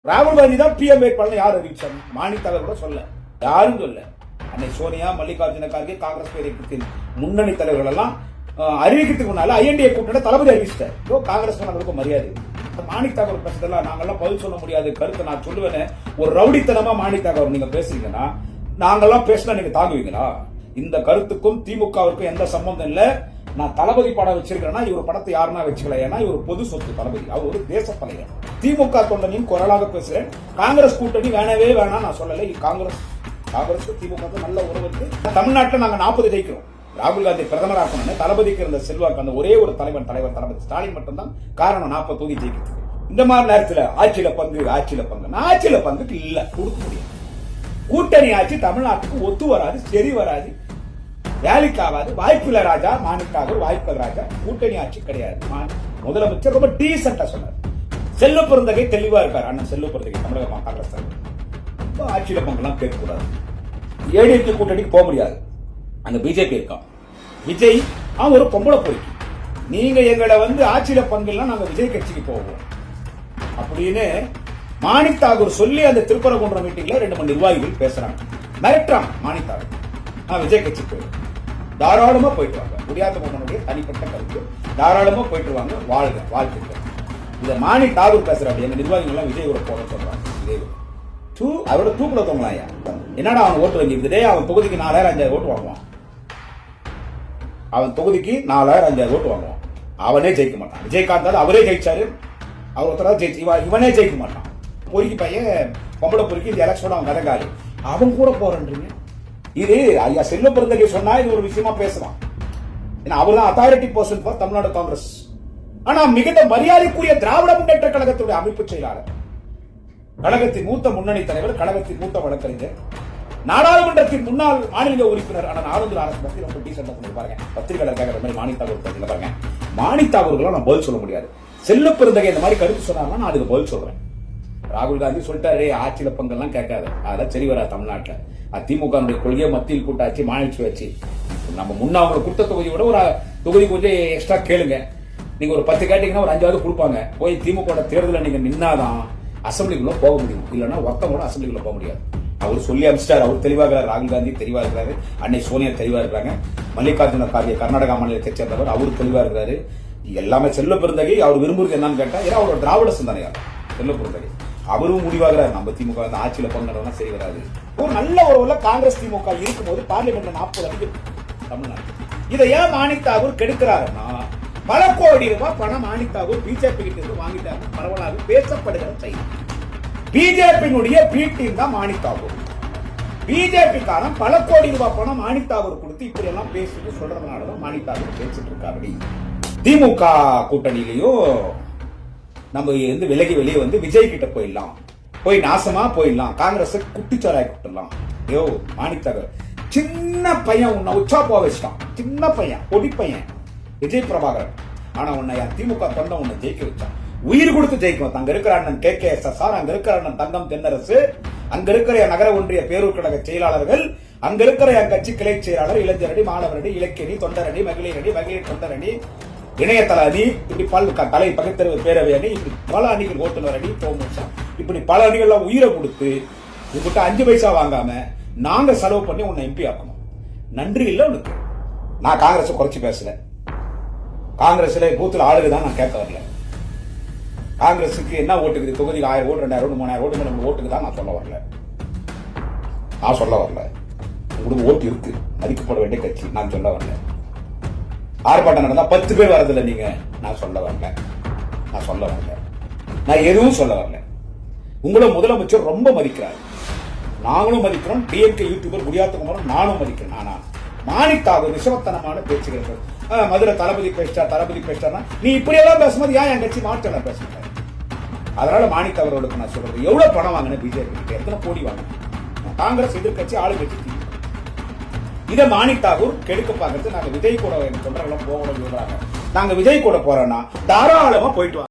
ராகுல் காந்தி தான் பிஎம் வேட்பாளர் யார் அறிவிச்சாங்க? மாணிக் தாகூர் கூட சொல்ல, யாரும் சொல்ல. அன்னை சோனியா, மல்லிகார்ஜுன கார்கே, காங்கிரஸ் பேரியக்கத்தின் முன்னணி தலைவர்கள் எல்லாம் அறிவிக்கிறதுக்கு முன்னால ஐஎன்டிஏ கூட்டணி தளபதி அறிவிச்சிட்டார். காங்கிரஸ் அவங்களுக்கு மரியாதை. மாணிக் தாகூர் பேசுறதெல்லாம் நாங்கெல்லாம் பதில் சொல்ல முடியாது கருத்து நான் சொல்லுவேன். ஒரு ரவுடித்தனமா மாணிக் தாகூர் நீங்க பேசுறீங்கன்னா நாங்கெல்லாம் பேசினா நீங்க தாங்குவீங்களா? இந்த கருத்துக்கும் திமுகவுக்கும் எந்த சம்பந்தம் இல்ல. நான் தளபதி படம் வச்சிருக்கேன்னா இவர் படத்தை யாருன்னா வச்சுக்கல. ஏன்னா இவர் பொது சொத்து தளபதி, அவர் ஒரு தேச தலைவர். திமுக தொண்டனின் குரலாக பேசுறேன். காங்கிரஸ் கூட்டணி வேணவே வேணாம் நான் சொல்லல. காங்கிரஸ் திமுக நல்ல உறவு இருக்கு. தமிழ்நாட்டில் நாங்க 40 ஜெயிக்கிறோம். ராகுல் காந்தி பிரதமர் ஆக்கணும்னு தளபதிக்கு இருந்த செல்வாக்கு அந்த ஒரே ஒரு தலைவர் தளபதி ஸ்டாலின் மட்டும்தான் காரணம் 40 தொகுதி ஜெயிக்கிறது. இந்த மாதிரி நேரத்தில் ஆட்சியில பங்குக்கு இல்ல கொடுக்க முடியும். கூட்டணி ஆட்சி தமிழ்நாட்டுக்கு ஒத்து வராது, சரி வராது, வேலைக்கு ஆகாது. வாய்ப்பில்ல ராஜா, மாணிக் தாகூர் வாய்ப்பில்ல ராஜா. கூட்டணி ஆட்சி கிடையாது. முதலமைச்சர் ரொம்ப டீசென்டா சொன்னார். செல்வ பெருந்தகை தெளிவா இருக்காரு. அண்ணன் செல்வ பெருந்தகை தமிழக காங்கிரஸ் ஆட்சியில பங்கெல்லாம் கேட்கக்கூடாது. ஏடிஎம்கே கூட்டணிக்கு போக முடியாது. அங்க பிஜேபி இருக்கான். விஜய் அவன் ஒரு பொம்பளை பொறுக்கி. நீங்க எங்களை ஆட்சியில பங்குலாம் நாங்க விஜய் கட்சிக்கு போவோம் அப்படின்னு மாணிக் தாகூர் சொல்லி அந்த திருப்பரங்குன்றம் மீட்டிங்ல 2 3 நிர்வாகிகள் பேசுறாங்க. மிரட்டுறாங்க மாணிக் தாகூர். விஜய் கட்சி போயிடும், தாராளமா போயிட்டு வாங்க. முடியாத பொண்ணனுடைய தனிப்பட்ட கருத்து, தாராளமா போயிட்டு வாங்க, வாழ்க வாழ்த்துக்கள். இத மாணிக் தாகூர் பேசுறாரு. எங்க நிர்வாகிகள் எல்லாம் விஜய் கூட போட சொல்றாங்க. விஜய் அவரோட தூக்குல தோங்கலாயா? என்னடா அவன் ஓட்டு வாங்கிட்டு அவன் தொகுதிக்கு 4000 5000 ஓட்டு வாங்குவான். அவன் தொகுதிக்கு 4000 5000 ஓட்டு வாங்குவான். அவனே ஜெயிக்க மாட்டான். விஜயகாந்த் அவரே ஜெயிச்சாரு. அவர் ஒருத்தர ஜெயிச்சு இவனே ஜெயிக்க மாட்டான். பொறுக்கி பையன், பொம்பளை பொறுக்கி இந்த எலெக்ஷன் அவன் கதகாலி. அவன் கூட போறன்றீங்க. இது ஐயா செல்வ பெருந்தகை சொன்னா இது ஒரு விஷயமா பேசலாம். ஏன்னா அவர் தான் authority person for Tamil Nadu Congress. ஆனா மிகுந்த மரியாதைக்குரிய திராவிட முன்னேற்ற கழகத்துடைய அமைப்பு செயலாளர், கழகத்தின் மூத்த முன்னணி தலைவர், கழகத்தின் மூத்த வழக்கறிஞர், நாடாளுமன்றத்தின் முன்னாள் மாநில உறுப்பினர் ஆனந்த் அரசு பத்தி ரொம்ப டீசெண்டா சொல்லி பாருங்க. பத்திரிகையாளர் மாதிரி மாணிக் தாகூர் பத்தி பாருங்க. மாணிக் தாகூருக்கு நான் பதில் சொல்ல முடியாது. செல்வ பெருந்தகை இந்த மாதிரி கருத்து சொன்னாங்கன்னா நான் அதுக்கு பதில் சொல்றேன். ராகுல் காந்தி சொல்லிட்டாரு ஆட்சியில பங்கெல்லாம் கேட்காது, அதெல்லாம் சரி வராது தமிழ்நாட்டில். திமுக கொள்கையை மத்தியில் கூட்டாச்சு, மாநில வச்சு நம்ம முன்ன அவங்க கொடுத்த தொகுதியோட ஒரு தொகுதி கொஞ்சம் எக்ஸ்ட்ரா கேளுங்க. நீங்க ஒரு 10 கேட்டீங்கன்னா ஒரு 5 கொடுப்பாங்க. போய் திமுக தேர்தலில் நீங்க நின்னாதான் அசம்பிளிக்குள்ள போக முடியும். இல்லைன்னா ஒருத்தம் கூட அசம்பிளிக்குள்ள போக முடியாது. அவர் சொல்லி அமிச்சிட்டார். அவர் தெளிவாக, ராகுல் காந்தி தெளிவா இருக்கிறாரு, அன்னை சோனியா தெளிவா இருக்கிறாங்க, மல்லிகார்ஜுன கார்கே கர்நாடகா மாநிலத்தை சேர்ந்தவர் அவரு தெளிவா இருக்கிறாரு. எல்லாமே செல்வ பெருந்தகை அவர் விரும்புறது என்னன்னு கேட்டா, ஏன்னா அவரோட திராவிட சிந்தனையார் செல்வ பெருந்தகை. அவரும் முடிவாகிறார் நம்ம திமுக ஆட்சியில பங்கா சரி வராது. ஒரு நல்ல உறவுல காங்கிரஸ் திமுக இருக்கும்போது பார்லிமெண்ட்ல 40 அதிகம் தமிழ்நாடு. இதை ஏன் மாணிக் தாகூர் கெடுக்கிறாருன்னா, பல கோடி ரூபாய் பணம் மாணிக் தாகூர் பிஜேபி கிட்ட இருந்து வாங்கிட்டாரு. பரவலாக பேசப்படுகிற செய்தி. பிஜேபியினுடைய பி டீம் தான் மாணிக் தாகூர். பிஜேபி காரன் பல கோடி ரூபாய் பணம் மாணிக் தாகூர் கொடுத்து இப்படி எல்லாம் பேசிட்டு சொல்றதுனாலதான் மாணிக் தாகூர் பேசிட்டு இருக்காரு. திமுக கூட்டணியிலையும் நம்ம விலகி வெளியே விஜய் கிட்ட போயிடலாம், போய் நாசமா போயிடலாம், காங்கிரஸ் குட்டிச்சோராய் கூட்டலாம். ஐயோ மாணிக் தாகூர் சின்ன பையன், உன்னை உச்சா போக வச்சிட்டான். சின்ன பையன், பொடி பையன் விஜய் பிரபாகரன். ஆனா உன்னை திமுக தொண்டை உன்னை ஜெயிக்க வச்சான். உயிர் கொடுத்து ஜெயிக்கும். அங்க இருக்கிற அண்ணன் KKSSR, அங்க இருக்கிற அண்ணன் தங்கம் தென்னரசு, அங்க இருக்கிற நகர ஒன்றிய பேரூர் கழக செயலாளர்கள், அங்க இருக்கிற என் கட்சி கிளை செயலாளர், இளைஞரணி, மாணவரணி, இலக்கியணி, தொண்டரணி, மகளிர் தொண்டரணி, இணையதள அணி, இப்படி தலை பகுத்தறிவு பேரவை அணி, இப்படி பல அணிகள், ஓட்டுநர் அணி, தோமுசா, இப்படி பல அணிகள்லாம் உயிரை கொடுத்து உங்ககிட்ட 5 பைசா வாங்காம நாங்க செலவு பண்ணி உன்னை MP ஆக்கணும். நன்றி இல்ல உனக்கு. நான் காங்கிரஸ் குறைச்சு பேசல. காங்கிரஸ்ல பூத்துல ஆளுதான் நான் கேட்க வரல. காங்கிரஸுக்கு என்ன ஓட்டுக்குது? தொகுதிக்கு 1000 ஓட்டு, 2000 ஓட்டு, 3000 ஓட்டு, நம்ம ஓட்டுக்கு தான் நான் சொல்ல வரல. உங்களுக்கு ஓட்டு இருக்கு, மதிக்கப்பட வேண்டிய கட்சி, நான் சொல்ல வரல. ஆர்ப்பாட்டம் நடந்தா 10 பேர் வரதில்லை நீங்க, நான் சொல்ல வரல. நான் எதுவும் சொல்ல வரல. உங்களை முதலமைச்சர் ரொம்ப மதிக்கிறார், நாங்களும் மதிக்கிறோம். டிஎம்கே யூடியூபர் முடியாத குமாரம் நானும் மதிக்கிறேன். ஆனா மாணிக் தாகூர் விஷமத்தனமான பேச்சுகள், மதுரை தளபதி பேசிட்டார்னா நீ இப்படி எல்லாம் பேசும்போது ஏன் என் கட்சி மாற்றல பேசுறேன். அதனால மாணிக் தாகூரோட நான் சொல்றது, எவ்வளவு பணம் வாங்கின பிஜேபி கிட்ட, எத்தனை கோடி வாங்கின? காங்கிரஸ் எதிர்கட்சி, ஆளுங்கட்சி. இதை மாணிக் தாகூர் கெடுக்க பார்க்கறது. நாங்க விஜய் கூட தொண்டர்களும் போகணும். நாங்க விஜய் கூட போறோம்னா தாராளமா போயிட்டு